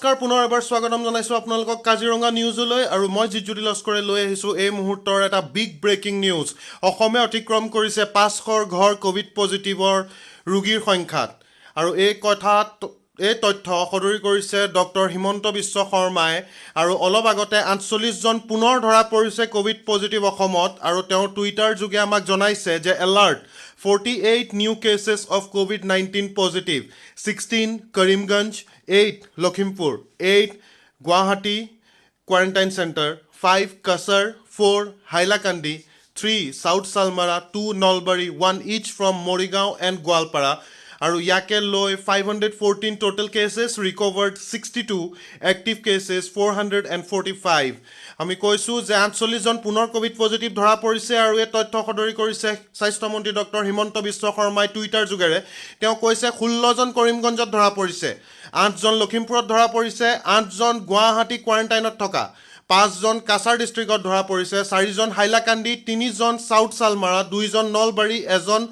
নমস্কাৰ পুনৰ এবাৰ স্বাগতম জনাইছো আপোনালোকক কাজিৰঙা নিউজলৈ আৰু মই জিজ্যোতি লস্কৰে লৈ আহিছো এই মুহূৰ্তৰ এটা বিগ ব্ৰেকিং নিউজ অসমে অতিক্ৰম কৰিছে 500ৰ ঘৰ কোভিড পজিটিভৰ ৰোগীৰ সংখ্যাত আৰু এই তথ্য সদৰি কৰিছে ডক্টৰ হিমন্ত বিশ্ব শৰ্মাই আৰু অলপ আগতে 48 জন পুনৰ ধৰা পৰিছে কোভিড পজিটিভ অসমত আৰু তেওঁৰ টুইটাৰ যোগে আমাক জনাইছে যে alert 48 new cases of COVID-19 positive, 16 Karimganj, 8 Lakhimpur, 8 Guwahati Quarantine Center, 5 Kasar, 4 Hailakandi, 3 South Salmara, 2 Nalbari, 1 each from Morigaon and Gwalpara. আৰু ইয়াকে লৈ 514 total cases, recovered 62, active cases 445. আমি কৈছো যে 48 জন পুনৰ কোভিড পজিটিভ ধৰা পৰিছে আৰু এই তথ্য সদৰি কৰিছে স্বাস্থ্যমন্ত্ৰী ডক্টৰ হিমন্ত বিশ্ব শৰ্মাই টুইটাৰ যোগেৰে তেওঁ কৈছে 16 জন কৰিমগঞ্জত ধৰা পৰিছে 8 জন লখিমপুৰত ধৰা পৰিছে 8 জন গুৱাহাটী কোৱাৰেণ্টাইনত থকা 5 জন কাছাৰ ডিষ্ট্ৰিক্টত ধৰা পৰিছে 4 জন হাইলাকান্দি 3 জন সাউথ সালমাৰা 2 জন নলবাৰী 1 জন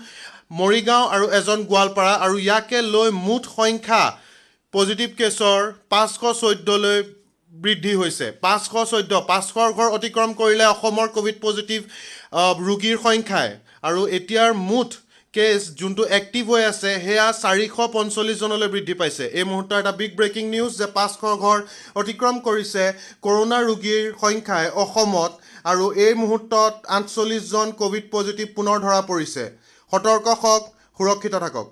মৰিগাঁও আৰু 1 জন গোৱালপাৰা আৰু ইয়াকে লৈ মুঠ সংখ্যা পজিটিভ কেছৰ 514 লৈ বৃদ্ধি হৈছে 514 ঘৰ অতিক্ৰম কৰিলে অসমৰ কোভিড পজিটিভ ৰোগীৰ সংখ্যাই আৰু এতিয়াৰ মুঠ কেছ যোনটো এক্টিভ হৈ আছে হেয়া 445 জনলৈ বৃদ্ধি পাইছে এই মুহূৰ্তৰ এটা বিগ ব্ৰেকিং নিউজ যে 500 ঘৰ অতিক্ৰম কৰিছে কৰোনা ৰোগীৰ সংখ্যাই অসমত আৰু এই মুহূৰ্তত 48 জন কোভিড পজিটিভ পুনৰ ধৰা পৰিছে সতৰ্ক হওক সুৰক্ষিত থাকক